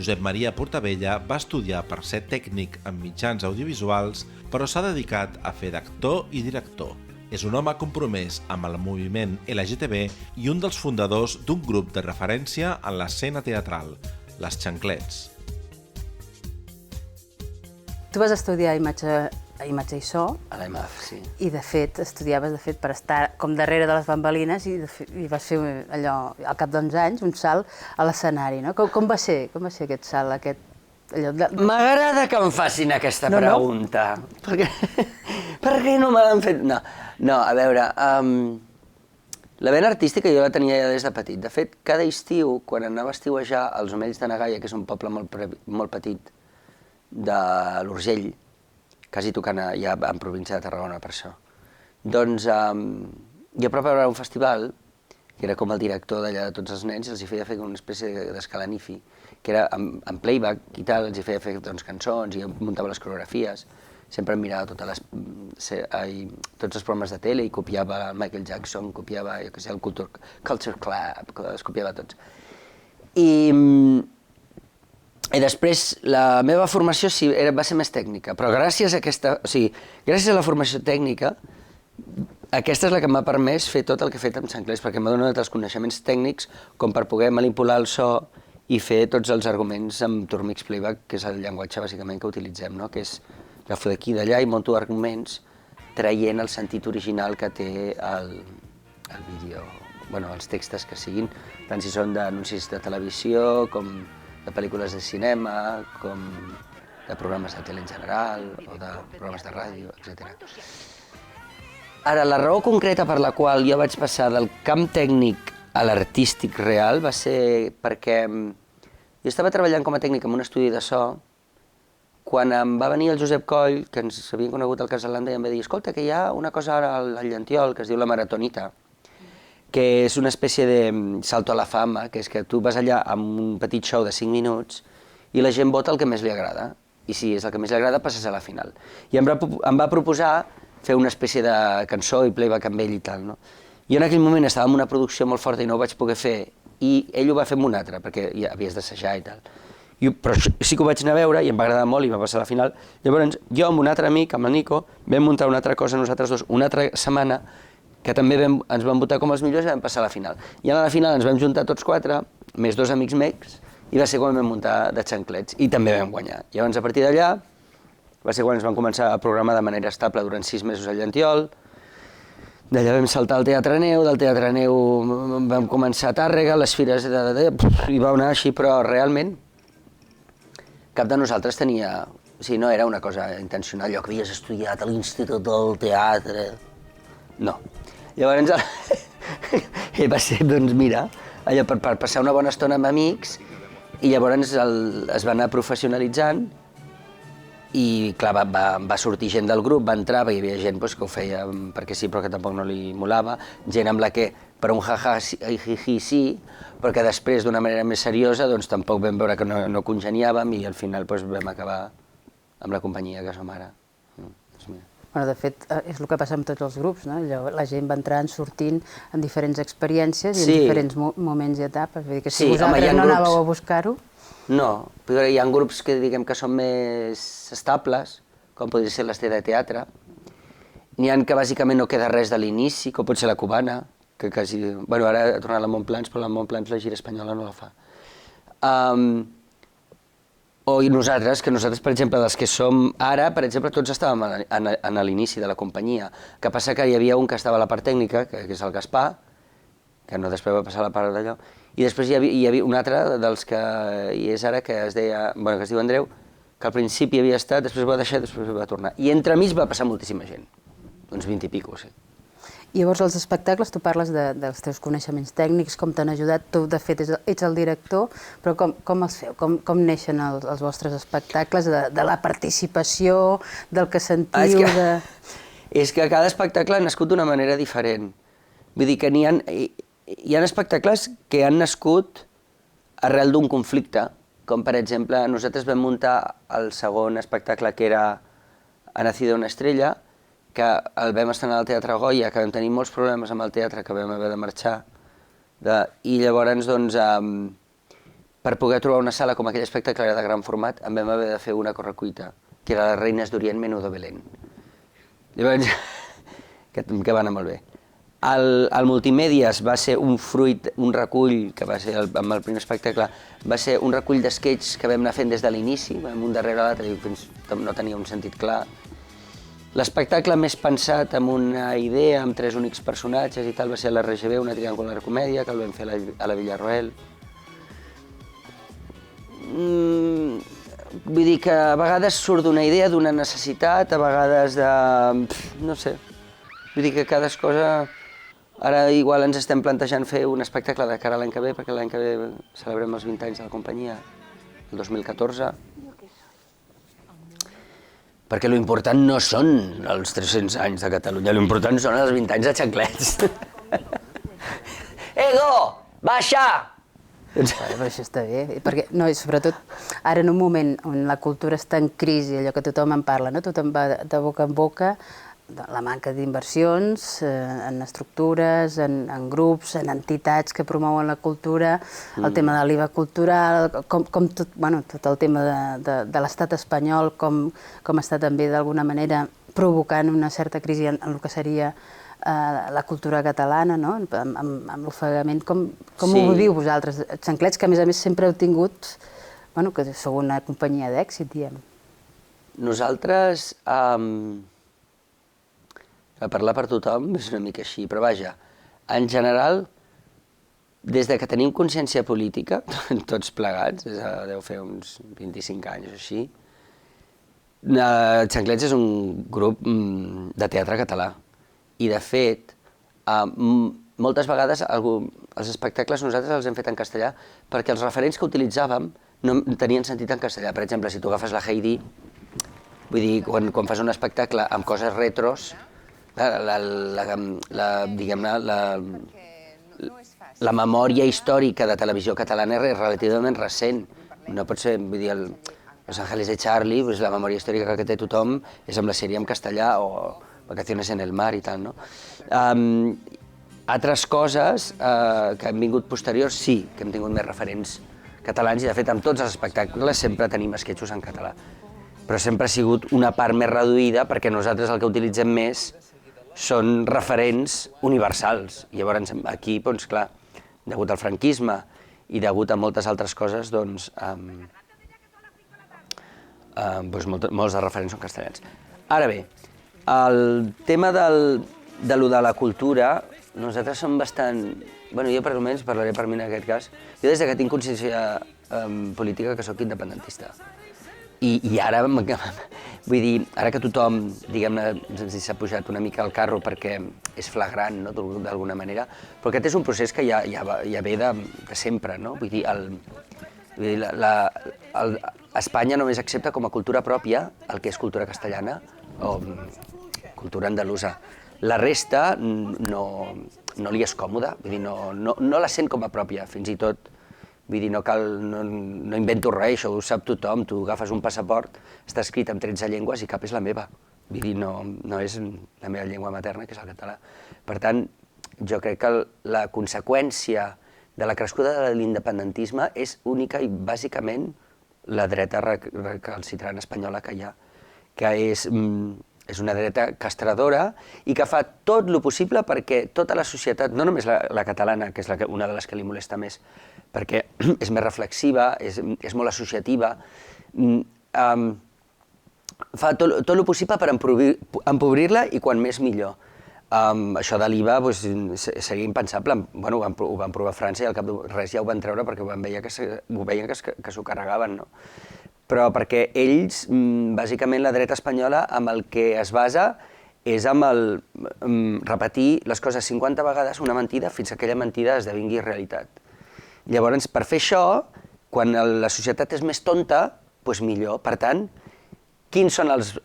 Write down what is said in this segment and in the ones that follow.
Josep Maria Portabella va estudiar per ser tècnic en mitjans audiovisuals, però s'ha dedicat a fer d'actor i director. És un home compromès amb el moviment LGTB i un dels fundadors d'un grup de referència en l'escena teatral, Les Xanclets. Tu vas estudiar imatge i so. A l'EMAF, sí. I, de fet, estudiaves per estar com darrere de les bambalines i vas fer allò, al cap d'11 anys, un salt a l'escenari, no? Com va ser aquest salt, M'agrada que em facin aquesta pregunta. Per què no me l'han fet? No, a veure, la vena artística jo la tenia ja des de petit. De fet, cada estiu, quan anava a estiuejar als Omells de na Gaia, que és un poble molt petit de l'Urgell, quasi tocant ja en província de Tarragona per això, doncs jo per veure un festival, que era com el director d'allà de tots els nens, els hi feia fer una espècie d'escalanifi, que era en playback i tal, els hi feia fer cançons i muntava les coreografies. Sempre em mirava tots els programes de tele i copiava el Michael Jackson, copiava, jo què sé, el Culture Club, els copiava tots. I després la meva formació va ser més tècnica, però gràcies a la formació tècnica, aquesta és la que m'ha permès fer tot el que he fet amb Xanclets, perquè m'ha donat els coneixements tècnics com per poder manipular el so i fer tots els arguments amb Turmix Playback, que és el llenguatge bàsicament que utilitzem, no? Que és agafo d'aquí i d'allà i monto arguments traient el sentit original que té el vídeo, els textos que siguin, tant si són d'anuncis de televisió, com de pel·lícules de cinema, com de programes de tele en general, o de programes de ràdio, etc. Ara, la raó concreta per la qual jo vaig passar del camp tècnic a l'artístic real va ser perquè jo estava treballant com a tècnic en un estudi de so quan em va venir el Josep Coll, que ens havien conegut al Casalanda, i em va dir: escolta, que hi ha una cosa ara al Llentiol que es diu la Maratonita, que és una espècie de salto a la fama, que és que tu vas allà amb un petit show de 5 minuts i la gent vota el que més li agrada. I si és el que més li agrada, passes a la final. I em va proposar fer una espècie de cançó i playback amb ell i tal, no? Jo en aquell moment estava en una producció molt forta i no ho vaig poder fer, i ell ho va fer amb una altra, perquè ja havies d'assajar i tal. Però sí que ho vaig anar a veure i em va agradar molt i va passar a la final. Llavors, jo amb un altre amic, amb el Nico, vam muntar una altra cosa nosaltres dos una altra setmana, que també ens van votar com els millors i vam passar a la final. I a la final ens vam juntar tots 4, més 2 amics mecs, i va ser quan vam muntar de Xanclets, i també vam guanyar. Llavors, a partir d'allà, va ser quan ens vam començar a programar de manera estable durant 6 mesos al Llentiol. D'allà vam saltar al Teatre Neu, del Teatre Neu vam començar a Tàrrega, les fires i va anar així, però realment cap de nosaltres tenia... O sigui, no era una cosa intencional, allò que havies estudiat a l'Institut del Teatre... No. Llavors va ser, doncs mira, allò per passar una bona estona amb amics, i llavors es va anar professionalitzant i clar, va sortir gent del grup, va entrar, hi havia gent que ho feia perquè sí però que tampoc no li molava, gent amb la que per un jaja i jiji sí, però que després d'una manera més seriosa doncs tampoc vam veure que no congeniàvem i al final vam acabar amb la companyia que som ara. Bueno, de fet, és el que passa amb tots els grups, no? La gent va entrant, sortint, en diferents experiències i en diferents moments i etapes. Vull dir que si vosaltres no anàveu a buscar-ho... No, però hi ha grups que diguem que són més estables, com podria ser l'Ester de Teatre. N'hi ha que bàsicament no queda res de l'inici, com pot ser la Cubana, que quasi... Bueno, ara ha tornat la Montplans, però la Montplans la gira espanyola no la fa. O nosaltres, per exemple, dels que som ara, per exemple, tots estàvem a l'inici de la companyia. El que passa que hi havia un que estava a la part tècnica, que és el Gaspar, que no després va passar a la part d'allò, i després hi havia un altre dels que hi és ara, que es diu Andreu, que al principi havia estat, després va deixar i després va tornar. I entremig va passar moltíssima gent, uns 20 i pico, sí. I llavors els espectacles, tu parles dels teus coneixements tècnics, com t'han ajudat, tu de fet ets el director, però com els feu? Com neixen els vostres espectacles, de la participació, del que sentiu? És que cada espectacle ha nascut d'una manera diferent. Vull dir que hi ha espectacles que han nascut arrel d'un conflicte, com per exemple nosaltres vam muntar el segon espectacle que era Ha nacido una estrella, que el vam estrenar al Teatre Goya, que vam tenir molts problemes amb el teatre, que vam haver de marxar, i llavors doncs per poder trobar una sala com aquell espectacle de gran format, en vam haver de fer una correcuita, que era Les Reines d'Orient, Menudo Belén. Llavors, que va anar molt bé. El Multimèdies va ser un fruit, un recull, que va ser amb el primer espectacle, va ser un recull d'esquets que vam anar fent des de l'inici, un darrere l'altre, fins no tenia un sentit clar. L'espectacle més pensat amb una idea, amb 3 únics personatges i tal, va ser a la RGB, una triangular comèdia, que el vam fer a la Villarroel. Vull dir que a vegades surt d'una idea, d'una necessitat, a vegades de... no sé. Vull dir que cada cosa... Ara igual ens estem plantejant fer un espectacle de cara a l'any que ve, perquè l'any que ve celebrem els 20 anys de la companyia, el 2014. Perquè l'important no són els 300 anys de Catalunya, l'important són els 20 anys de Xanclets. Ego, baixa! Però això està bé, perquè, no, i sobretot ara en un moment on la cultura està en crisi, allò que tothom en parla, no? Tothom va de boca en boca, la manca d'inversions en estructures, en grups, en entitats que promouen la cultura, el tema de l'IVA cultural, com tot el tema de l'estat espanyol, com està també d'alguna manera provocant una certa crisi en el que seria la cultura catalana, no? Amb l'ofegament. Com ho viu vosaltres, Xanclets, que a més sempre heu tingut, que sou una companyia d'èxit, diem? Nosaltres... parlar per tothom és una mica així, però vaja, en general, des de que tenim consciència política, tots plegats, deu fer uns 25 anys o així, Xanclets és un grup de teatre català. I, de fet, moltes vegades els espectacles nosaltres els hem fet en castellà perquè els referents que utilitzàvem no tenien sentit en castellà. Per exemple, si tu agafes la Heidi, vull dir, quan fas un espectacle amb coses retros, la memòria històrica de televisió catalana és relativament recent. No pot ser, vull dir, Los Ángeles de Charlie, la memòria històrica que té tothom és amb la sèrie en castellà o Vacaciones en el mar i tal, no? Altres coses que han vingut posteriors, sí, que hem tingut més referents catalans i, de fet, amb tots els espectacles sempre tenim esquetxos en català. Però sempre ha sigut una part més reduïda perquè nosaltres el que utilitzem més són referents universals. I llavors aquí, doncs clar, degut al franquisme i degut a moltes altres coses, doncs molts dels referents són castellans. Ara bé, el tema de lo de la cultura, nosaltres som bastant... Jo per almenys parlaré per mi en aquest cas. Jo des que tinc consciència política que sóc independentista. I ara, vull dir, ara que tothom, diguem-ne, s'ha pujat una mica al carro perquè és flagrant, no?, d'alguna manera, però aquest és un procés que ja ve de sempre, no? Vull dir, Espanya només accepta com a cultura pròpia el que és cultura castellana o cultura andalusa. La resta no li és còmoda, vull dir, no la sent com a pròpia, fins i tot. Vull dir, no invento res, això ho sap tothom, tu agafes un passaport, està escrit en 13 llengües i cap és la meva. Vull dir, no és la meva llengua materna, que és el català. Per tant, jo crec que la conseqüència de la crescuda de l'independentisme és única i bàsicament la dreta recalcitrant espanyola que hi ha, que és una dreta castradora i que fa tot el possible perquè tota la societat, no només la catalana, que és una de les que li molesta més, perquè és més reflexiva, és molt associativa, fa tot el possible per empobrir-la i quan més millor. Això de l'IVA seria impensable. Ho van provar a França i al cap de res ja ho van treure perquè ho veien que s'ho carregaven, no? Però perquè ells, bàsicament la dreta espanyola, amb el que es basa és amb el repetir les coses 50 vegades una mentida fins que aquella mentida esdevingui realitat. Llavors, per fer això, quan la societat és més tonta, doncs millor. Per tant, quins són les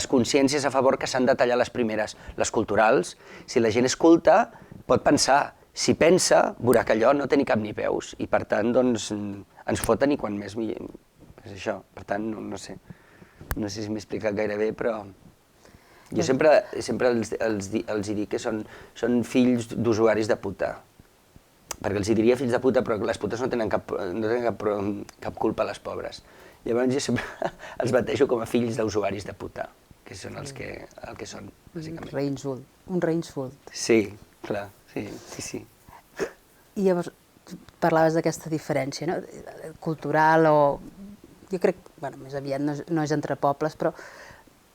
consciències a favor que s'han de tallar les primeres? Les culturals. Si la gent és culta, pot pensar. Si pensa, veurà que allò no té ni cap ni peus. I per tant, doncs, ens foten i quan més millor. És això. Per tant, no sé. No sé si m'he explicat gaire bé, però... Jo sempre els dic que són fills d'usuaris de puta. perquè els hi diria fills de puta, però les putes no tenen cap culpa, les pobres. Llavors jo sempre els batejo com a fills d'usuaris de puta, que són el que són, bàsicament. Un reinsult. Sí, clar, sí. I llavors parlaves d'aquesta diferència, no? Cultural o... Jo crec, bueno, més aviat no és entre pobles, però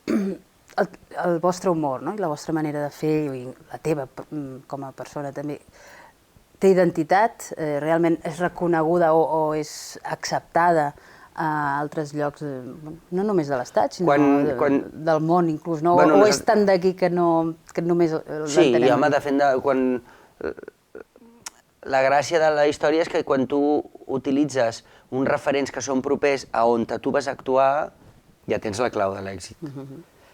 el vostre humor, no? I la vostra manera de fer, i la teva com a persona també, té identitat? Realment és reconeguda o és acceptada a altres llocs, no només de l'Estat, sinó del món inclús, no? O és tant d'aquí que només l'entenem? Sí, home, de fet, la gràcia de la història és que quan tu utilitzes uns referents que són propers a on tu vas actuar, ja tens la clau de l'èxit.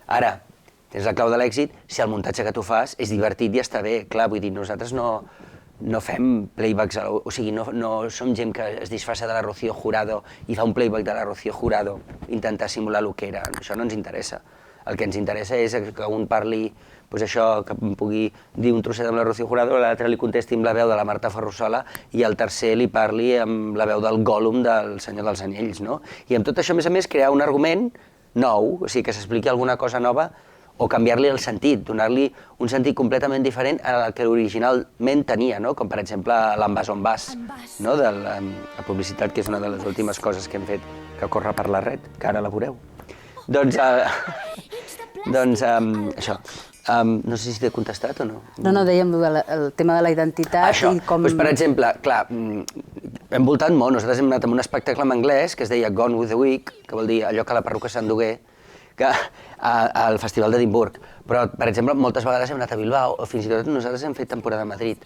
Ara, tens la clau de l'èxit si el muntatge que tu fas és divertit i està bé. Clar, vull dir, nosaltres no fem playbacks, o sigui, no som gent que es disfressa de la Rocío Jurado i fa un playback de la Rocío Jurado, intentar simular el que era. Això no ens interessa. El que ens interessa és que un parli, doncs això, que pugui dir un trosset amb la Rocío Jurado, l'altre li contesti amb la veu de la Marta Ferrusola i el tercer li parli amb la veu del Gollum del Senyor dels Anells, no? I amb tot això, a més, crear un argument nou, o sigui, que s'expliqui alguna cosa nova, o canviar-li el sentit, donar-li un sentit completament diferent al que originalment tenia, no? Com per exemple l'Envàs on vas, no? De la publicitat, que és una de les últimes coses que hem fet que corre per la red, que ara la veureu. Doncs això. No sé si t'he contestat o no. No, dèiem el tema de la identitat i com... Doncs, per exemple, clar, hem voltat molt. Nosaltres hem anat amb un espectacle en anglès que es deia Gone with the Week, que vol dir allò que la perruca s'endugué, al Festival d'Edimburg. Però, per exemple, moltes vegades hem anat a Bilbao, o fins i tot nosaltres hem fet temporada a Madrid.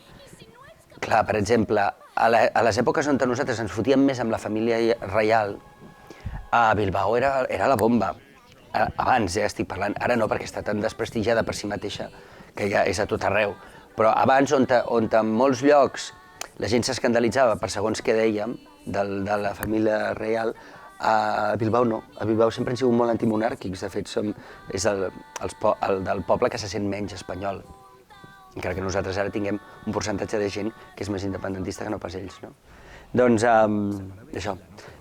Clar, per exemple, a les èpoques on nosaltres ens fotíem més amb la família reial, a Bilbao era la bomba. Abans, ja estic parlant, ara no, perquè està tan desprestigiada per si mateixa, que ja és a tot arreu. Però abans, on en molts llocs la gent s'escandalitzava per segons què dèiem, de la família reial, a Bilbao no. A Bilbao sempre han sigut molt antimonàrquics, de fet, és el del poble que se sent menys espanyol. Encara que nosaltres ara tinguem un percentatge de gent que és més independentista que no pas ells, no? Doncs, això.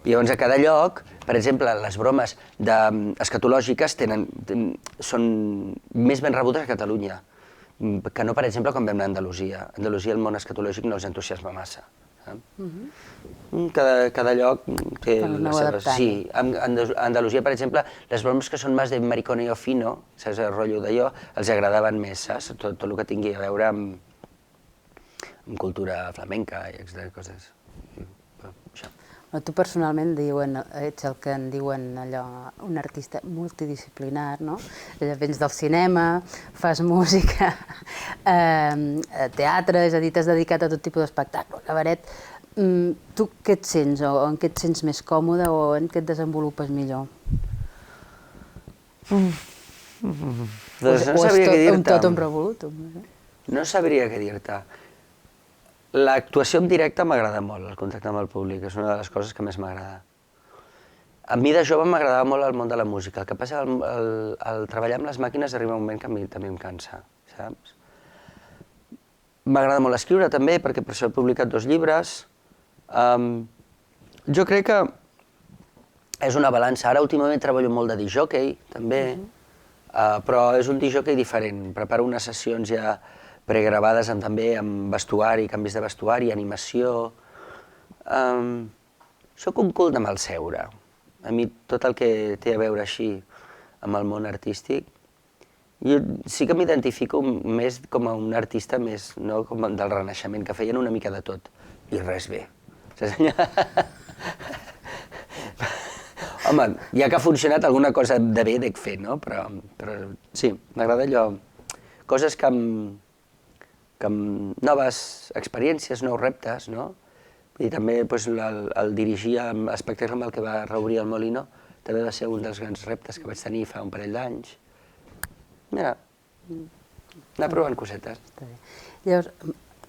I llavors, a cada lloc, per exemple, les bromes escatològiques són més ben rebudes a Catalunya, que no, per exemple, quan vam anar a Andalusia. A Andalusia el món escatològic no els entusiasma massa. Cada lloc té les seves... Sí, a Andalusia, per exemple, les bromes que són més de mariconeo fino, saps, el rotllo d'allò, els agradaven més, saps? Tot el que tingui a veure amb cultura flamenca i coses. Tu personalment ets el que en diuen allò, un artista multidisciplinar, no? Vens del cinema, fas música, teatre, és a dir, t'has dedicat a tot tipus d'espectacle, cabaret. Tu què et sents, o en què et sents més còmode, o en què et desenvolupes millor? No sabria què dir-te. Un totum revolutum. No sabria què dir-te. L'actuació en directe m'agrada molt, el contacte amb el públic, és una de les coses que més m'agrada. A mi de jove m'agradava molt el món de la música, el que passa al treballar amb les màquines arriba un moment que a mi també em cansa, saps? M'agrada molt escriure també, perquè per això he publicat 2 llibres. Jo crec que és una balança. Ara últimament treballo molt de discjòquei, també, però és un discjòquei diferent. Preparo unes sessions ja pregravades també amb vestuari, canvis de vestuari, animació. Soc un cul de mal seure. A mi tot el que té a veure així amb el món artístic, jo sí que m'identifico més com a un artista més, no, com del Renaixement, que feien una mica de tot i res bé. Home, ja que ha funcionat, alguna cosa de bé dec fer, no? Però sí, m'agrada allò, coses que amb noves experiències, nous reptes, no? I també el dirigir l'espectacle amb el que va reobrir el Molino també va ser un dels grans reptes que vaig tenir fa un parell d'anys. Mira, anar provant cosetes. Llavors,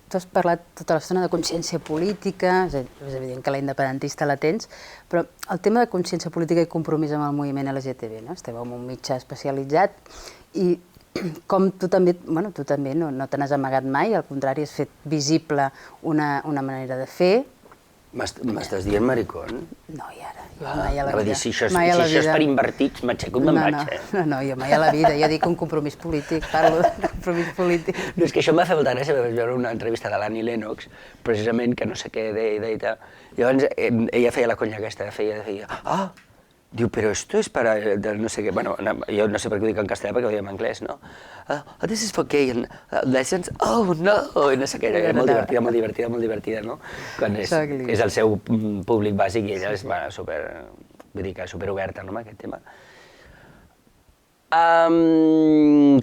tu has parlat tota l'estona de consciència política, és evident que la independentista la tens, però el tema de consciència política i compromís amb el moviment LGTB, no? Esteu en un mitjà especialitzat i com tu també no te n'has amagat mai, al contrari, has fet visible una manera de fer. M'estàs dient maricón? No, i ara, jo mai a la Anava a vida. dir, si això és per invertits, m'aixeco i me'n vaig, No, jo mai a la vida, jo dic un compromís polític, parlo de compromís polític. No, és que això em va fer molta gràcia, vaig veure una entrevista de l'Annie Lennox, precisament, que no sé què deia i tal. Llavors, ella feia la conya aquesta, feia, diu, però esto es para, no sé què, bueno, jo no sé per què ho dic en castellà, perquè ho diem en anglès, no? This is for gay and lessons, oh no, i no sé què, era molt divertida, no? Quan és el seu públic bàsic i ella és superoberta, no, amb aquest tema.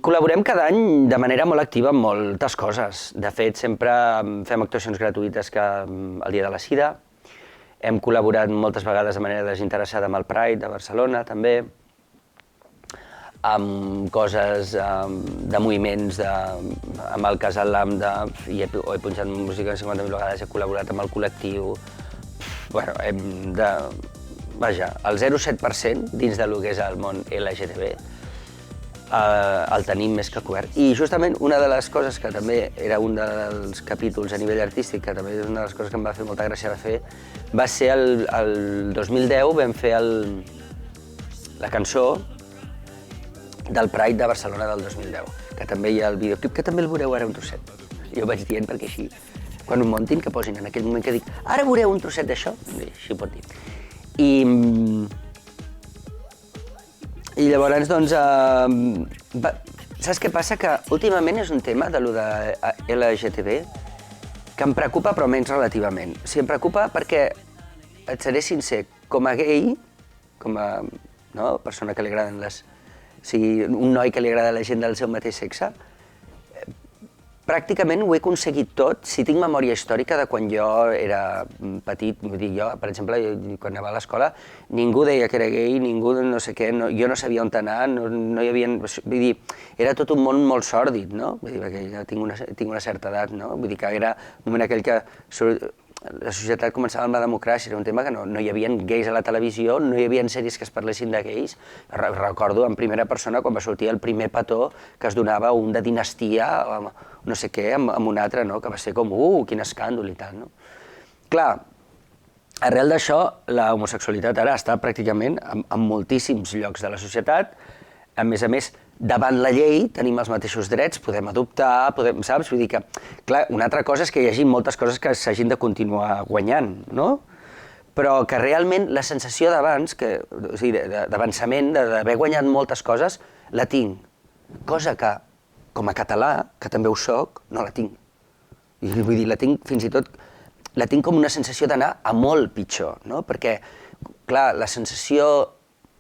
Col·laborem cada any de manera molt activa en moltes coses. De fet, sempre fem actuacions gratuïtes el dia de la Sida. Hem col·laborat moltes vegades de manera desinteressada amb el Pride de Barcelona, també, amb coses de moviments, amb el Casal Lambda, he punxat música 50.000 vegades, he col·laborat amb el col·lectiu. Bueno, vaja, el 0,7% dins del que és el món LGTB el tenim més que cobert. I justament una de les coses que també era un dels capítols a nivell artístic, que també és una de les coses que em va fer molta gràcia de fer, va ser el 2010 vam fer la cançó del Pride de Barcelona del 2010, que també hi ha el videoclip, que també el veureu ara un trosset. Jo vaig dient perquè així, quan ho muntin, que posin en aquell moment que dic ara veureu un trosset d'això, així pot dir. I llavors, doncs, saps què passa? Que últimament és un tema de lo de LGTB que em preocupa, però menys relativament. O sigui, em preocupa perquè, et seré sincer, com a gay, com a persona que li agraden o sigui, un noi que li agrada la gent del seu mateix sexe, pràcticament ho he aconseguit tot, si tinc memòria històrica de quan jo era petit, vull dir, jo, per exemple, quan anava a l'escola, ningú deia que era gay, ningú no sé què, jo no sabia on anar, no hi havia... Vull dir, era tot un món molt sòrdid, no? Vull dir, perquè ja tinc una certa edat, no? Vull dir que era un moment aquell que la societat començava amb la democràcia, era un tema que no hi havia gais a la televisió, no hi havia sèries que es parlessin de gais. Recordo en primera persona quan va sortir el primer petó que es donava un de Dinastia, no sé què, amb un altre, no? Que va ser com, quin escàndol i tal, no? Clar, arrel d'això, la homosexualitat ara està pràcticament en moltíssims llocs de la societat. A més, davant la llei tenim els mateixos drets, podem adoptar, saps? Vull dir que, clar, una altra cosa és que hi hagi moltes coses que s'hagin de continuar guanyant, no? Però que realment la sensació d'abans, o sigui, d'avançament, d'haver guanyat moltes coses, la tinc. Cosa que, com a català, que també ho soc, no la tinc. I vull dir, la tinc fins i tot, la tinc com una sensació d'anar a molt pitjor, no? Perquè, clar, la sensació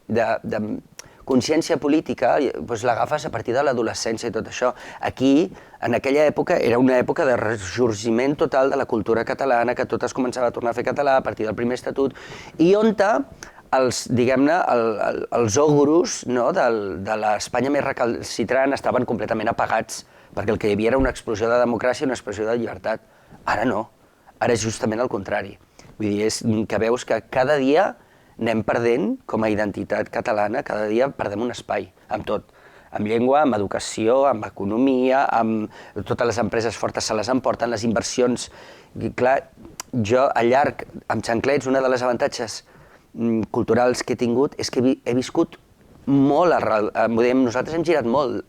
de consciència política l'agafes a partir de l'adolescència i tot això. Aquí, en aquella època, era una època de ressorgiment total de la cultura catalana, que tot es començava a tornar a fer català a partir del primer estatut, i on diguem-ne, els ogros de l'Espanya més recalcitrant estaven completament apagats, perquè el que hi havia era una explosió de democràcia i una explosió de llibertat. Ara no, ara és justament el contrari. Vull dir, és que veus que cada dia anem perdent, com a identitat catalana, cada dia perdem un espai, amb tot. Amb llengua, amb educació, amb economia, amb totes les empreses fortes se les emporten, les inversions. I clar, jo al llarg, amb xanclets, una de les avantatges culturals que he tingut és que he viscut molt arrel. Nosaltres hem girat molt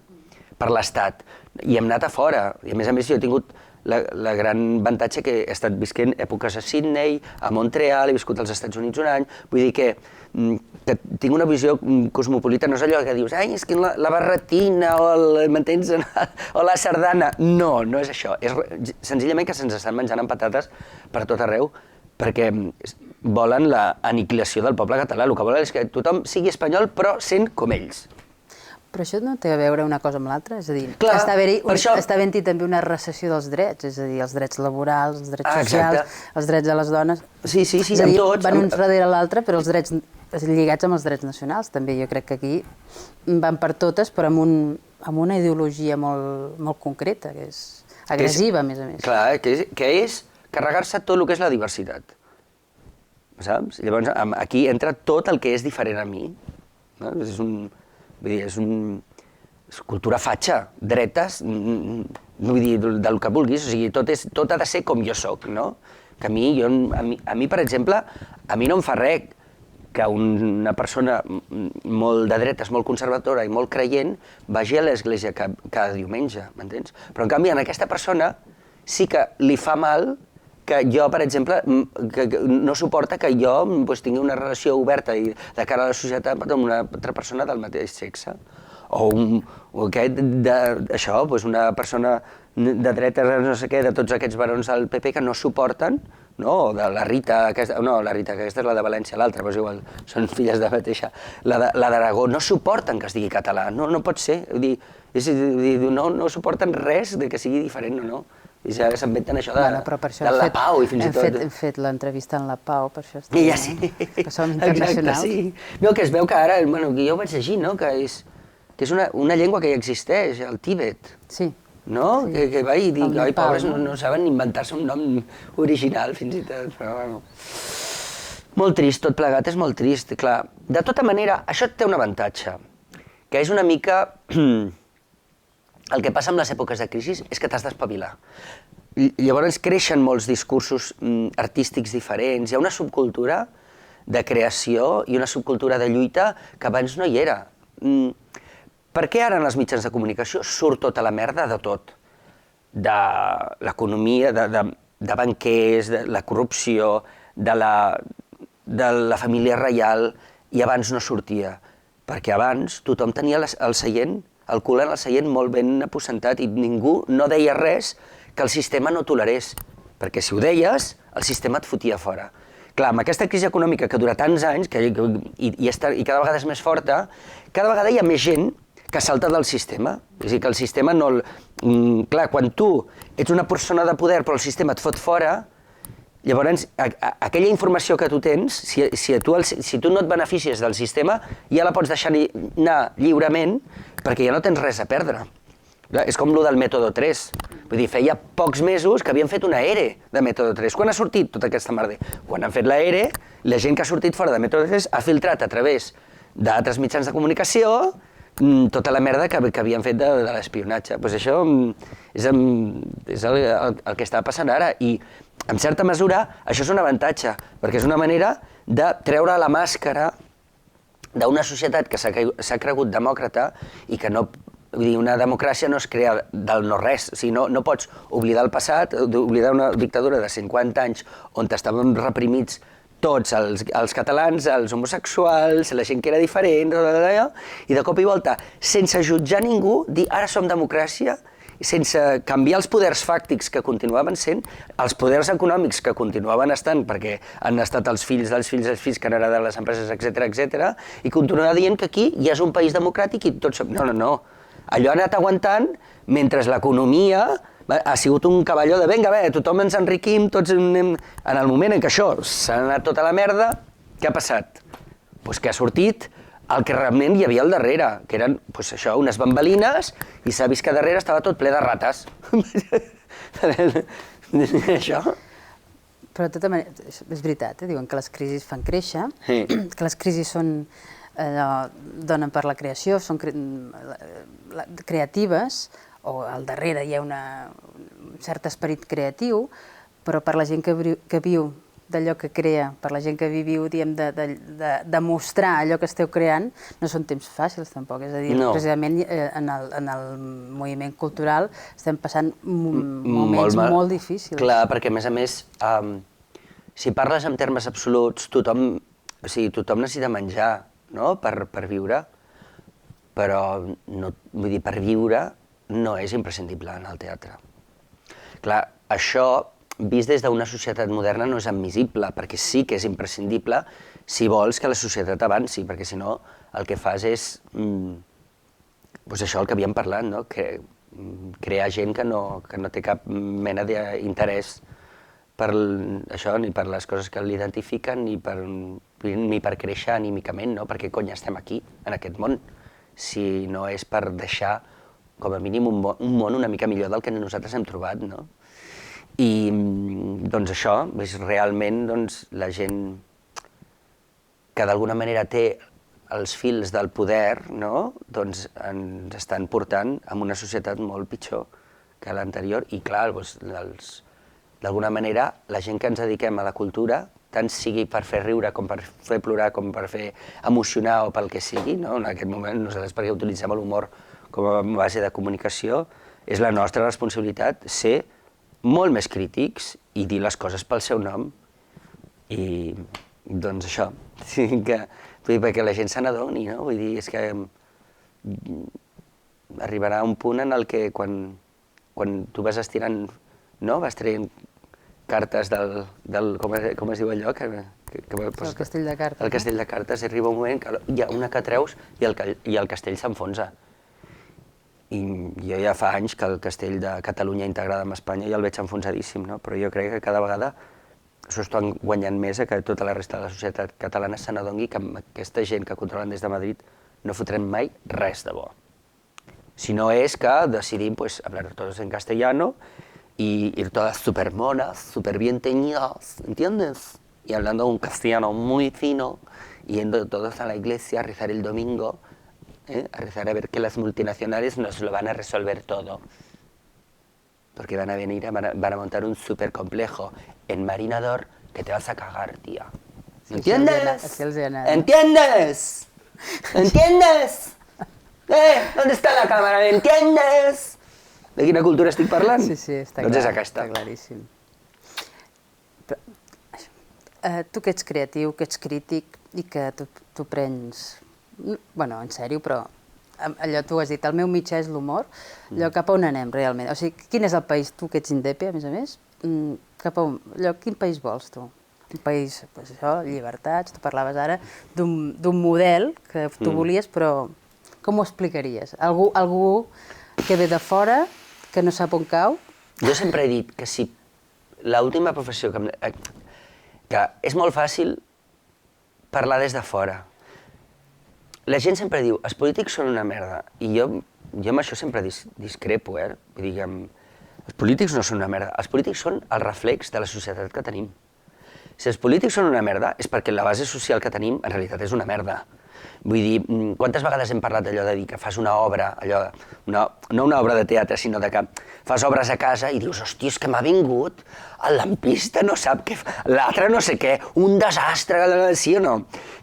per l'Estat i hem anat a fora. I a més jo he tingut la gran avantatge que he estat visquent èpoques a Sydney, a Montreal, he viscut als Estats Units un any, vull dir que tinc una visió cosmopolita, no és allò que dius, és que la barretina o la sardana, no és això, és senzillament que se'ns estan menjant amb patates per tot arreu, perquè volen l'aniquilació del poble català, el que volen és que tothom sigui espanyol però sent com ells. Però això no té a veure una cosa amb l'altra? És a dir, està havent-hi també una recessió dels drets, és a dir, els drets laborals, els drets socials, els drets de les dones... Sí, amb tots. Van uns darrere l'altre, però els drets lligats amb els drets nacionals, també. Jo crec que aquí van per totes, però amb una ideologia molt concreta, que és agressiva, a més a més. Clar, que és carregar-se tot el que és la diversitat. Saps? Llavors, aquí entra tot el que és diferent a mi. Vull dir, És cultura fatxa, dretes, vull dir, del que vulguis, o sigui, tot ha de ser com jo soc, no? Que a mi, per exemple, a mi no em fa res que una persona molt de dretes, molt conservadora i molt creient vagi a l'església cada diumenge, m'entens? Però en canvi, a aquesta persona sí que li fa mal que jo, per exemple, que no suporta que jo tingui una relació oberta i de cara a la societat amb una altra persona del mateix sexe. O una persona de dretes, no sé què, de tots aquests barons del PP que no suporten, no? O de la Rita, aquesta és la de València, l'altra, però és igual, són filles de mateixa. La d'Aragó no suporten que es digui català, no pot ser. No suporten res de que sigui diferent, no. I ja s'inventen això de la Pau i fins i tot. Hem fet l'entrevista en la Pau, per això estem... Ja sí. Que som internacionals. Exacte, sí. No, que es veu que ara, jo ho vaig llegir, no? Que és una llengua que ja existeix, el Tíbet. Sí. No? Que va i dir, oi, pobres, no saben inventar-se un nom original, fins i tot, però bueno. Molt trist, tot plegat, és molt trist, clar. De tota manera, això té un avantatge, que és una mica... El que passa amb les èpoques de crisi és que t'has d'espavilar. Llavors creixen molts discursos artístics diferents, hi ha una subcultura de creació i una subcultura de lluita que abans no hi era. Per què ara en els mitjans de comunicació surt tota la merda de tot? De l'economia, de banquers, de la corrupció, de la família reial, i abans no sortia. Perquè abans tothom tenia el cul en el seient molt ben aposentat i ningú no deia res que el sistema no tolerés, perquè si ho deies, el sistema et fotia fora. Clar, amb aquesta crisi econòmica que dura tants anys i cada vegada és més forta, cada vegada hi ha més gent que salta del sistema. És a dir, que el sistema no... Clar, quan tu ets una persona de poder però el sistema et fot fora, llavors aquella informació que tu tens, si tu no et beneficies del sistema, ja la pots deixar anar lliurement perquè ja no tens res a perdre. És com el del mètode 3. Vull dir, feia pocs mesos que havien fet una ERE de mètode 3. Quan ha sortit tota aquesta merda? Quan han fet la ERE, la gent que ha sortit fora de mètode 3 ha filtrat a través d'altres mitjans de comunicació tota la merda que havien fet de l'espionatge. Doncs això és el que està passant ara. I, en certa mesura, això és un avantatge, perquè és una manera de treure la màscara d'una societat que s'ha cregut demòcrata i que no... Vull dir, una democràcia no es crea del no-res, o sigui, no pots oblidar el passat, oblidar una dictadura de 50 anys on estaven reprimits tots els catalans, els homosexuals, la gent que era diferent, i de cop i volta, sense jutjar ningú, dir ara som democràcia, sense canviar els poders fàctics que continuaven sent, els poders econòmics que continuaven estant, perquè han estat els fills dels fills dels fills que han heredat les empreses, etc, i continuar dient que aquí ja és un país democràtic i tots som... No. Allò ha anat aguantant mentre l'economia ha sigut un cavalló de vinga, tothom ens enriquim, tots anem... En el moment en què això s'ha anat tota la merda, què ha passat? Doncs que ha sortit el que realment hi havia al darrere, que eren això, unes bambalines, i s'ha vist que darrere estava tot ple de rates. Això. Però de tota manera, és veritat, diuen que les crisis fan créixer, Sí. que les crisis són... donen per la creació, són creatives, o al darrere hi ha un cert esperit creatiu, però per la gent que viu d'allò que crea, per la gent que viu, diguem, de mostrar allò que esteu creant, no són temps fàcils tampoc, és a dir, precisament en el moviment cultural estem passant moments molt difícils. Clar, perquè a més, si parles en termes absoluts, tothom necessita menjar, no? Per viure, però vull dir, per viure no és imprescindible en el teatre. Clar, això, vist des d'una societat moderna, no és admissible, perquè sí que és imprescindible si vols que la societat avanci, perquè si no el que fas és, això el que havíem parlat, no? Crear gent que no té cap mena d'interès per això, ni per les coses que l'identifiquen, ni per créixer anímicament, no? Perquè cony estem aquí, en aquest món, si no és per deixar, com a mínim, un món una mica millor del que nosaltres hem trobat, no? I, doncs això, és realment la gent que d'alguna manera té els fils del poder, no? Doncs ens estan portant a una societat molt pitjor que l'anterior. I clar, d'alguna manera, la gent que ens dediquem a la cultura, tant sigui per fer riure, com per fer plorar, com per fer emocionar o pel que sigui, no? En aquest moment nosaltres, perquè utilitzem l'humor com a base de comunicació, és la nostra responsabilitat ser molt més crítics i dir les coses pel seu nom. I doncs això, perquè la gent se n'adoni, no? Vull dir, és que arribarà un punt en el que quan tu vas estirant, no? Vas traient cartes del com es diu allò? El castell de cartes. El castell de cartes, arriba un moment que hi ha una que treus i el castell s'enfonsa. I jo ja fa anys que el castell de Catalunya integrada amb Espanya ja el veig enfonsadíssim, no? Però jo crec que cada vegada s'ho estan guanyant més a que tota la resta de la societat catalana se n'adoni que amb aquesta gent que controlen des de Madrid no fotrem mai res de bo. Si no és que decidim hablar todos en castellano y ir todas súper monas, súper bien teñidas, ¿entiendes? Y hablando un castellano muy fino, yendo todos a la iglesia a rezar el domingo, a rezar a ver que las multinacionales nos lo van a resolver todo. Porque van a venir, van a montar un súper complejo en Marinador que te vas a cagar, tía. ¿Entiendes? ¿Entiendes? ¿Entiendes? ¿Dónde está la cámara? ¿Entiendes? De quina cultura estic parlant? Sí, està doncs clar, és aquesta. està claríssim. Tu que ets creatiu, que ets crític i que tu prens, bueno, en sèrio, però allò tu has dit, el meu mitjà és l'humor, allò cap a on anem realment? O sigui, quin és el país, tu que ets indepe, a més, cap a on, quin país vols tu? Un país, doncs això, llibertats, tu parlaves ara d'un model que tu volies, però com ho explicaries? Algú que ve de fora, que no sap on cau? Jo sempre he dit que si l'última professió que és molt fàcil parlar des de fora. La gent sempre diu, els polítics són una merda, i jo amb això sempre discrepo, Vull dir, els polítics no són una merda, els polítics són el reflex de la societat que tenim. Si els polítics són una merda és perquè la base social que tenim en realitat és una merda. Vull dir, quantes vegades hem parlat d'allò de dir que fas una obra, no una obra de teatre, sinó de que fas obres a casa i dius, hòstia, és que m'ha vingut, el lampista no sap què fa, l'altre no sé què, un desastre, sí o no?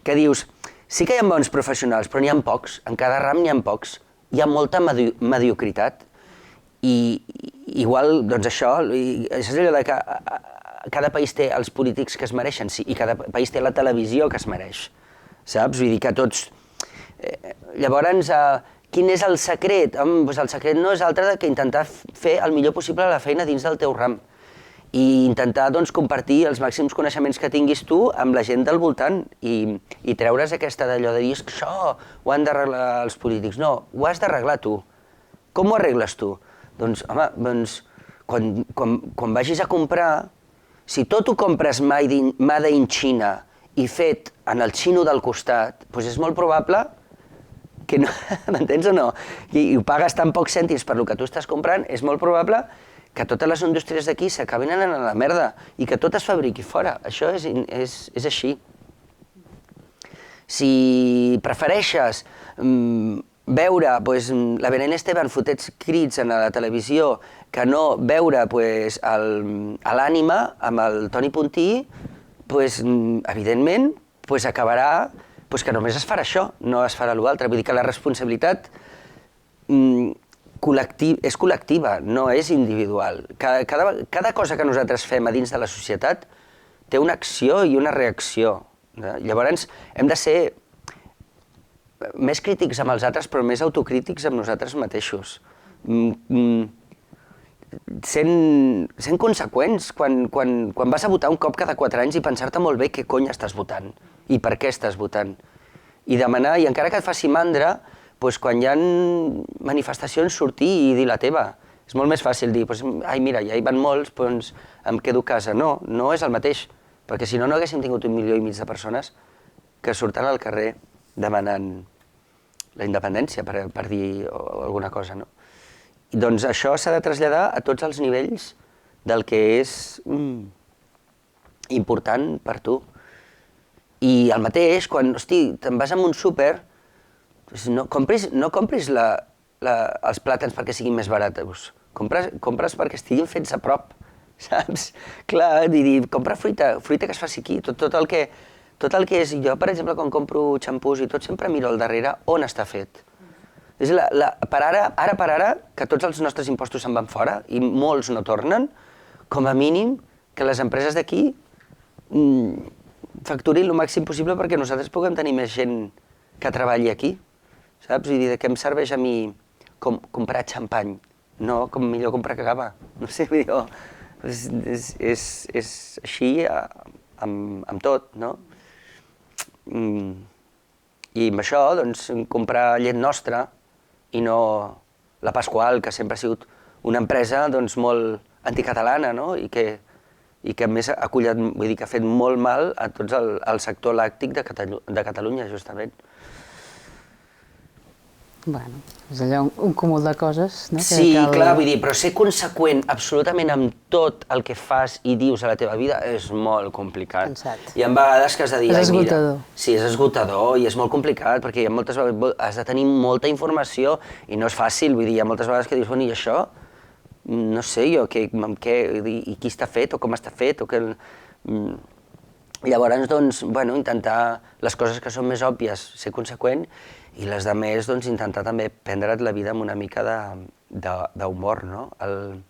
Que dius, sí que hi ha bons professionals, però n'hi ha pocs, en cada ram n'hi ha pocs, hi ha molta mediocritat i igual, doncs això, és allò de que cada país té els polítics que es mereixen, sí, i cada país té la televisió que es mereix, saps? Vull dir que tots... Llavors, quin és el secret? Doncs el secret no és altre que intentar fer el millor possible la feina dins del teu ram i intentar compartir els màxims coneixements que tinguis tu amb la gent del voltant i treure's aquesta d'allò de dir que això ho han d'arreglar els polítics. No, ho has d'arreglar tu. Com ho arregles tu? Doncs, home, quan vagis a comprar, si tot ho compres made in China i fet en el xino del costat, doncs és molt probable que no, m'entens o no? I ho pagues tan pocs cèntims per el que tu estàs comprant, és molt probable que totes les indústries d'aquí s'acabin anant a la merda i que tot es fabriqui fora. Això és així. Si prefereixes veure la Belén Esteban fotets crits a la televisió que no veure l'Ànima amb el Toni Puntí, evidentment acabarà que només es farà això, no es farà l'altre. Vull dir que la responsabilitat és col·lectiva, no és individual. Cada cosa que nosaltres fem a dins de la societat té una acció i una reacció. Llavors hem de ser més crítics amb els altres, però més autocrítics amb nosaltres mateixos. Sent conseqüents, quan vas a votar un cop cada 4 anys i pensar-te molt bé què cony estàs votant i per què estàs votant. I demanar, i encara que et faci mandra, quan hi ha manifestacions sortir i dir la teva. És molt més fàcil dir, ai mira, ja hi van molts, doncs em quedo a casa. No, no és el mateix, perquè si no, no haguéssim tingut 1,5 milió de persones que surten al carrer demanant la independència, per dir alguna cosa, no? I doncs això s'ha de traslladar a tots els nivells del que és important per tu. I el mateix, quan, te'n vas a un súper, no compris els plàtans perquè siguin més barats. Compres perquè estiguin fets a prop, saps? Clar, compra fruita que es faci aquí. Tot el que és... Jo, per exemple, quan compro xampús i tot, sempre miro al darrere on està fet. És per ara, que tots els nostres impostos se'n van fora i molts no tornen, com a mínim que les empreses d'aquí facturin el màxim possible perquè nosaltres puguem tenir més gent que treballi aquí, saps? Vull dir, de què em serveix a mi comprar xampany? No, com millor comprar cava. No sé, vull dir, és així amb tot, no? I amb això, doncs, comprar llet nostra i no la Pasqual, que sempre ha sigut una empresa doncs, molt anticatalana, no? I que a més ha fet molt mal a tot el sector làctic de Catalunya, justament. Bueno, és allò un cúmul de coses, no? Sí, clar, vull dir, però ser conseqüent absolutament amb tot el que fas i dius a la teva vida és molt complicat. Cansat. Hi ha vegades que has de dir... És esgotador. Sí, és esgotador i és molt complicat perquè hi ha moltes vegades has de tenir molta informació i no és fàcil, vull dir, hi ha moltes vegades que dius, bueno, i això? No sé jo, i qui està fet o com està fet o què... Llavors, doncs, bueno, intentar les coses que són més òbvies, ser conseqüent, i les de més, doncs, intentar també prendre't la vida amb una mica d'humor, no? El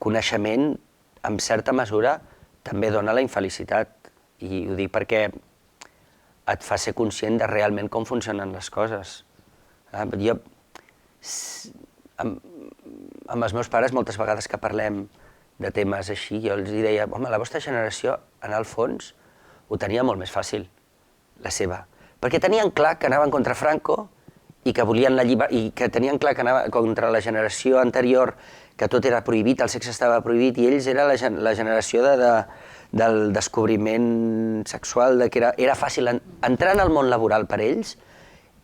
coneixement, en certa mesura, també dona la infelicitat, i ho dic perquè et fa ser conscient de realment com funcionen les coses. Jo, amb els meus pares, moltes vegades que parlem de temes així, jo els deia, home, la vostra generació, en el fons, ho tenia molt més fàcil, la seva. Perquè tenien clar que anaven contra Franco i que volien la llibertat, i que tenien clar que anaven contra la generació anterior, que tot era prohibit, el sexe estava prohibit, i ells era la generació del descobriment sexual, que era fàcil. Entrar en el món laboral per ells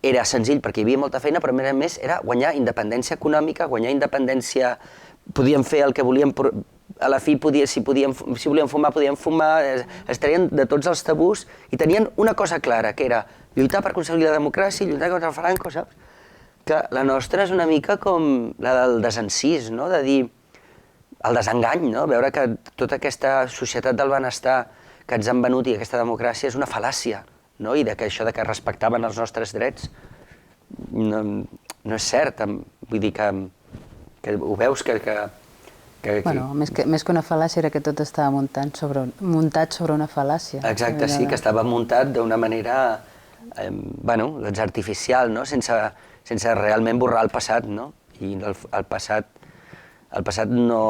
era senzill, perquè hi havia molta feina, però a més era guanyar independència econòmica, guanyar independència... Podien fer el que volien, a la fi, si volien fumar, podien fumar, es traien de tots els tabús i tenien una cosa clara, que era lluitar per aconseguir la democràcia, lluitar contra el Franco, saps? Que la nostra és una mica com la del desencís, no? De dir, el desengany, no? Veure que tota aquesta societat del benestar que ens han venut i aquesta democràcia és una fal·làcia, no? I que això de que respectaven els nostres drets no és cert, vull dir que ho veus que... Bueno, més que una fal·làcia era que tot estava muntat sobre una fal·làcia. Exacte, sí, que estava muntat d'una manera, bueno, doncs artificial, no? Sense realment borrar el passat, no? I el passat no...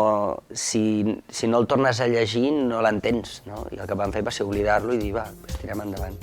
Si no el tornes a llegir, no l'entens, no? I el que vam fer va ser oblidar-lo i dir, va, tirem endavant.